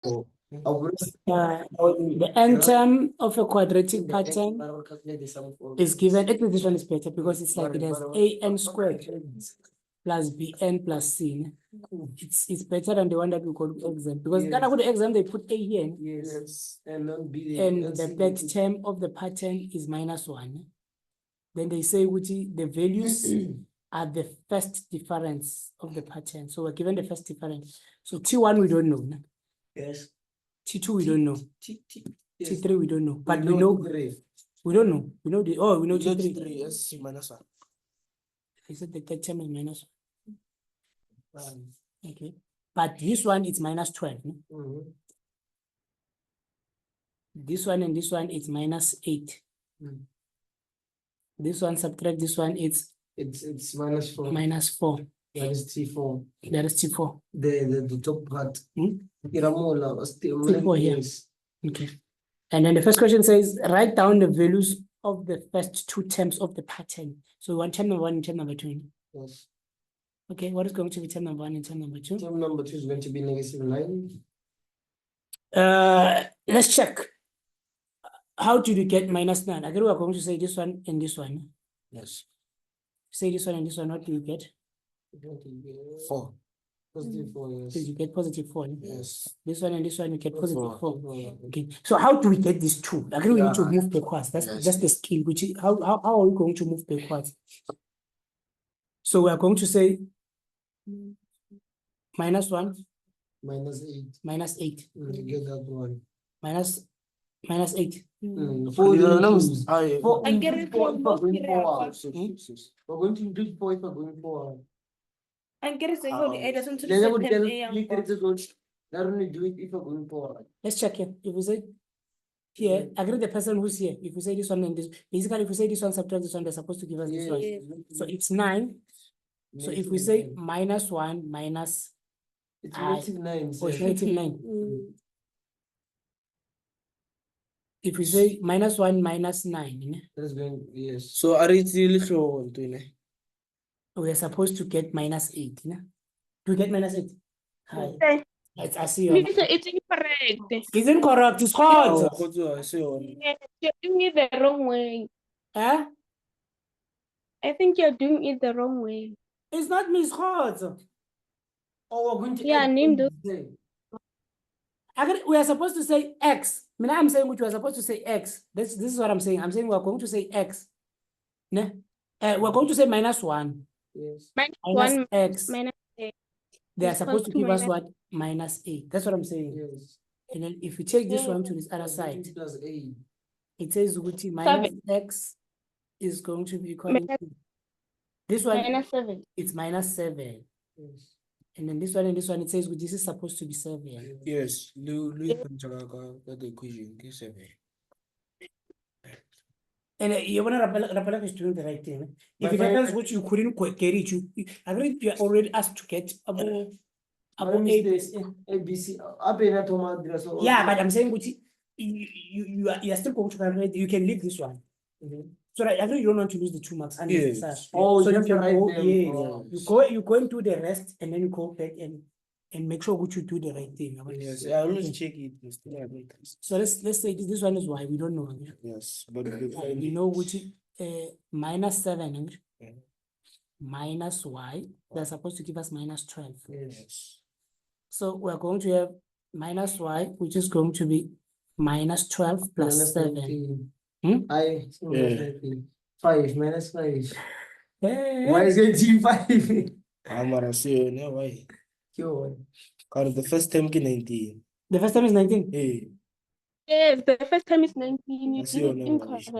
The n term of a quadratic pattern is given. Actually, this one is better because it's like it has an squared plus bn plus c. It's better than the one that we call exam, because when I go to exam they put a here. Yes, and not B. And the third term of the pattern is -1. Then they say which the values are the first difference of the pattern. So we're given the first difference. So T1 we don't know. Yes. T2 we don't know. Yes. T3 we don't know. But we know we don't know. We know the we know T3. T3 yes, -1. I said the third term is -1. Okay. But this one is -12. No? This one and this one is -8. This one subtract this one, it's -4. -4. That is T4. That is T4. The top part. T4 here. Okay. And then the first question says, write down the values of the first two terms of the pattern. So we want term number 1 and term number 2. Yes. Okay, what is going to be term number 1 and term number 2? Term number 2 is going to be -9. Let's check. How did you get -9? Again, we are going to say this one and this one. Yes. Say this one and this one. What do you get? 4. Positive 4, yes. So you get +4. Yes. This one and this one, you get +4. Okay. So how do we get these two? Again, we need to move backwards. That's just the skill. Which is, how are we going to move backwards? So we are going to say -1. -8. -8. You get that one. -8. 4 I get it from both. We're going to include 4 if we're going forward. I get it. It doesn't Then I would tell that only do it if we're going forward. Let's check here. If we say here, agree the person who's here. If we say this one and this, basically if we say this one subtract this one, they're supposed to give us this one. So it's 9. So if we say -1 minus it's -9. or it's -9. If we say -1 minus 9, That's going, yes. So are it really sure to we are supposed to get -8. Do we get -8? Hi. I see you. It's incorrect. It's incorrect. It's hard. You're doing it the wrong way. Huh? I think you're doing it the wrong way. It's not me, it's hard. Oh, we're going to name those. We are supposed to say X. I mean, I'm saying which we are supposed to say X. This is what I'm saying. I'm saying we're going to say X. We're going to say -1. Yes. -1 X. -8. They are supposed to give us what? -8. That's what I'm saying. Yes. And then if we take this one to this other side, +8. it says which -x is going to be equal to this one. -7. It's -7. Yes. And then this one and this one, it says this is supposed to be 7. Yes. The equation is 7. And you want to is doing the right thing. If it happens which you couldn't get it, I think you are already asked to get about ABC. Yeah, but I'm saying which you are still going to calculate. You can leave this one. So I think you don't want to lose the 2 marks. Yes. Oh, so you you can write go, them. you go and do the rest, and then you go back and make sure which you do the right thing. Yes, I always check it. So let's say this one is Y. We don't know. Yes, but we know which -7 minus Y. They're supposed to give us -12. Yes. So we're going to have -Y, which is going to be -12 plus 7. 5 minus 5. Why is it 5? I'm gonna say no why. The first time is 19. The first time is 19. Yes, the first time is 19. You did it incorrect.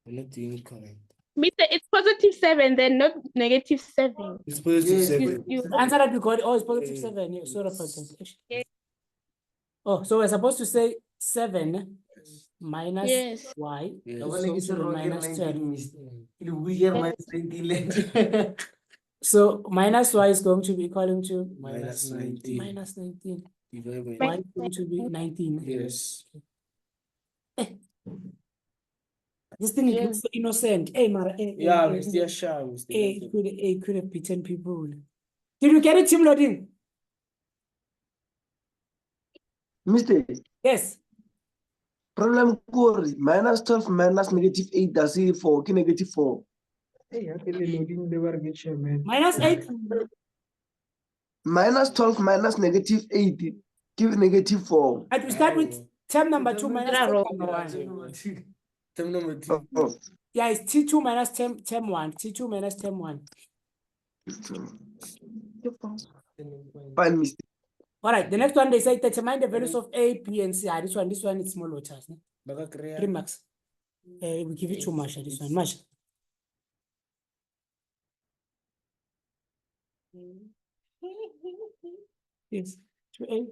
Not incorrect. Mister, it's +7, then not -7. It's +7. You Answer that we got. Oh, it's +7. Yeah, sorry for that. Yes. Oh, so we're supposed to say 7 minus Yes. Y. Yes. So minus Y is going to be equal to -19. -19. Divided Y is going to be 19. Yes. This thing looks so innocent. Hey, Mara. Yeah, Mr. Shah. It could have beaten people. Did you get it, Team Loading? Mister, Yes. problem core minus 12 minus negative 8 does it for negative 4. Minus 8. Minus 12 minus negative 8 give negative 4. And we start with term number 2 minus term Wrong. number 1. Term number 2. Oh. Yeah, it's T2 minus term 1. T2 minus term 1. Fine, Mister. All right, the next one they say determine the values of A, B, and C. This one is small letters. 3 marks. We give it to Masha. This one, Masha. Yes, to A.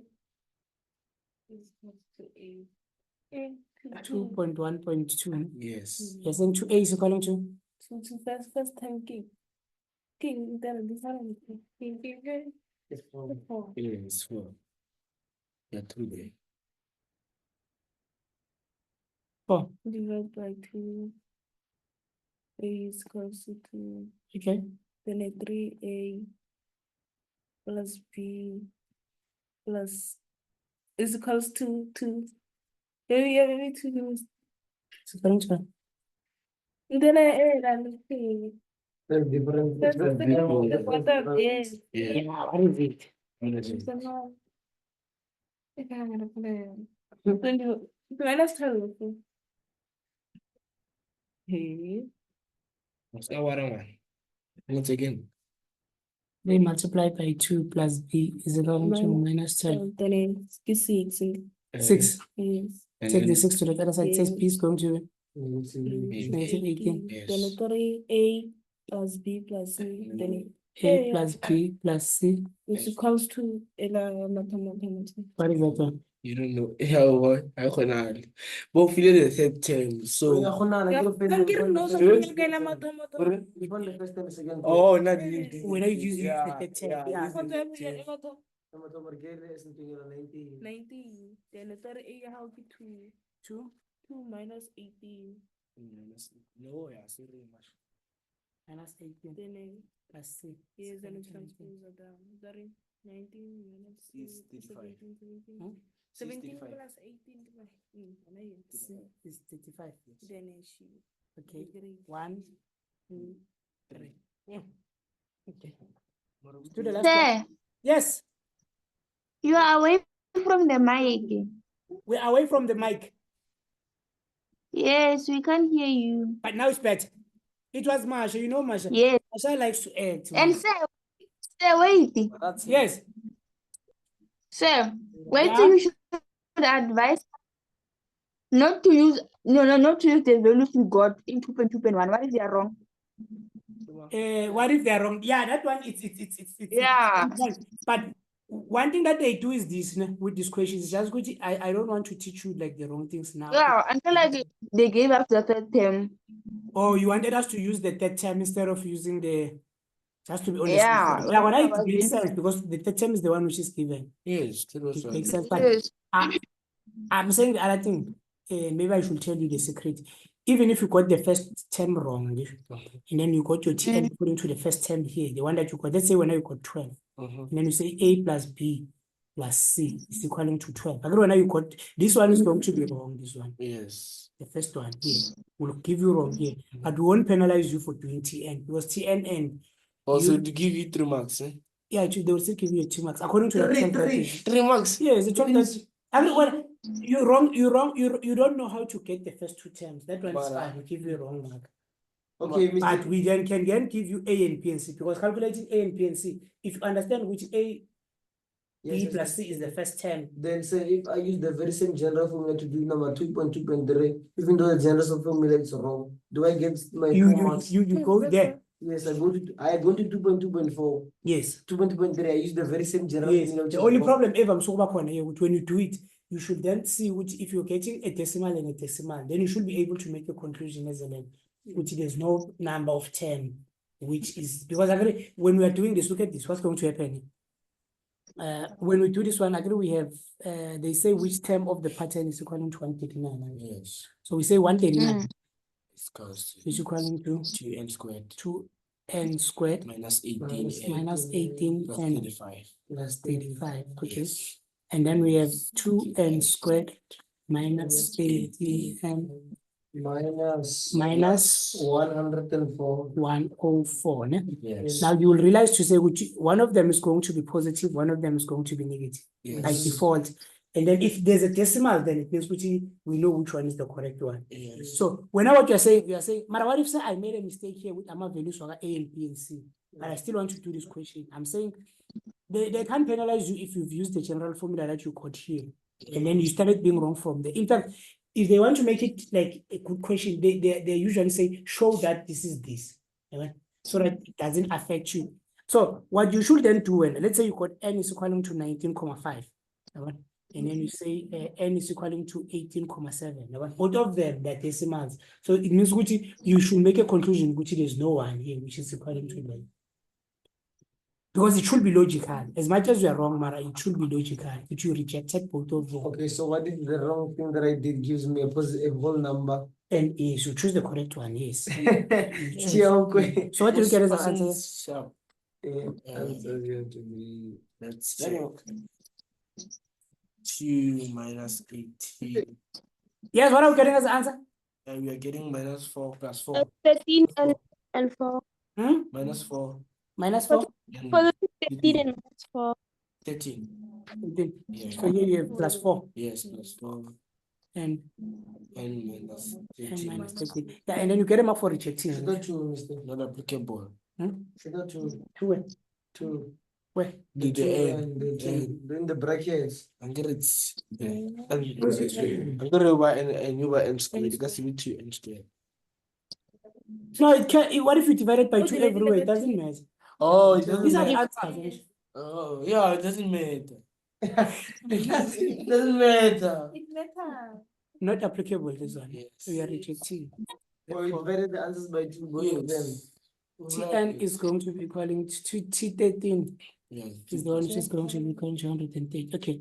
2.1.2. Yes. Yes, and to A is equal to First time king. King, then this one. King. Yes, 4. Yeah, 2 there. 4. Divide by 2. A is equals to 2. Okay. Then a 3A plus B plus is equals to 2. Maybe 2. It's equal to Then I add and C. That's different. Yes. yeah, what is it? Minus 12. Hey. What's that one? Once again. They multiply by 2 plus B is equal to minus 12. Then it's 6. 6. Yes. Take the 6 to the other side. It says Yeah. B is going to Yes. 1918. Then 3A plus B plus C. Then A plus B plus C. it's equals to What is that one? You don't know. Yeah, what? I can't. Both feel the third term. So. Oh, not When I use the third term, yeah. 19. Then 3A how to 2 minus 18. No, yeah, sorry, much. Minus 18 Then plus C. yes, then it transpose it down. 19 minus Is 35. 17 65. plus 18. C is 35. Then she. Okay. 1, 2, 3. Yeah. Okay. To the last one. Sir, Yes, you are away from the mic. we're away from the mic, Yes, we can't hear you. but now it's better. It was Masha, you know Masha. Yes. Masha likes to add. And sir, wait. Yes. Sir, wait Yeah. till you should advise not to use not to use the values we got in 2.2.1. What if they are wrong? What if they're wrong? Yeah, that one it's Yeah. but one thing that they do is this with these questions is just good. I don't want to teach you like the wrong things now. Yeah, until like they gave us the third term. Oh, you wanted us to use the third term instead of using the, just to be honest. Yeah. Yeah, when it makes sense because the third term is the one which is given. Yes, It makes sense. But Yes. I'm saying the other thing. Maybe I should tell you the secret. Even if you got the first term wrong, and then you got your TN according to the first term here, the one that you got, let's say when you got 12, and then you say A plus B plus C is equaling to 12. But when you got, this one is going to be wrong, this one. Yes. The first one here will give you wrong here, but we won't penalize you for doing TN because TN and Also, you, to give you 3 marks, eh? yeah, they will still give you 2 marks according to the 12 that is. 3 marks. Yes, the 12 that everyone, you're wrong. You don't know how to get the first 2 terms. That one is fine. We give you a wrong mark. Okay, But we then can give you A and B and C because calculating A and B and C, if you understand which A, B plus C is the first term. Then say if I use the very same general formula to do number 2.2.3, even though the general formula is wrong, do I get my marks? You go there. Yes, I go to 2.2.4. Yes. 2.2.3, I use the very same general Yes. formula. The only problem ever I'm so when you do it, you should then see which, if you're getting a decimal and a decimal, then you should be able to make a conclusion as a level, which there's no number of 10, which is because actually when we are doing this, look at this, what's going to happen? When we do this one, actually we have they say which term of the pattern is equivalent to 139. Yes. So we say 139 It's is equivalent to 2n squared 2n squared minus 18 minus 18 plus and 35. plus 35. Okay. Yes. And then we have 2n squared minus 18n minus 104. 104. Ne? Yes. Now you will realize to say which one of them is going to be positive, one of them is going to be negative by Yes. default. And then if there's a decimal, then it means we know which one is the correct one. Yes. So whenever what you're saying, Mara, what if say I made a mistake here with AMA values of A and B and C, but I still want to do this question? I'm saying they can't penalize you if you've used the general formula that you got here, and then you started being wrong from there. In fact, if they want to make it like a good question, they usually say, show that this is this, right? So that it doesn't affect you. So what you should then do, when let's say you got n is equaling to 19.5, right? And then you say n is equaling to 18.7. Right? Both of them, they're decimals. So it means which you should make a conclusion which there's no one here which is equaling to 9. Because it should be logical. As much as you are wrong, Mara, it should be logical. If you rejected both of them. Okay, so what if the wrong thing that I did gives me a whole number? And yes, you choose the correct one, yes. Chiokwe. So what do you get as an answer? Sharp. Answers have to be. Let's check. 2 minus 18. Yes, what are we getting as an answer? And we are getting minus 4 plus 4. 13 and 4. Hmm? Minus 4. Minus 4? And For the 13 and minus 4. 13. Yeah. So here you have plus 4. Yes, plus 4. And minus 13. minus 13. Yeah, and then you get them up for rejecting. Should not two, Mr. Not applicable. Should not two. Two. Where? The in the brackets. I'm gonna write a new by n squared because we 2 n squared. No, it can't. What if you divide it by 2 everywhere? It doesn't matter. Oh, it These doesn't are the matter. answers. Oh, yeah, it doesn't matter. It doesn't matter. It matters. Not applicable, this one. Yes. So we are rejecting. Oh, you divided the answers by 2, both of them. Tn is going to be equaling to T13. Yes. Is the one which is going to be equaling to 130. Okay.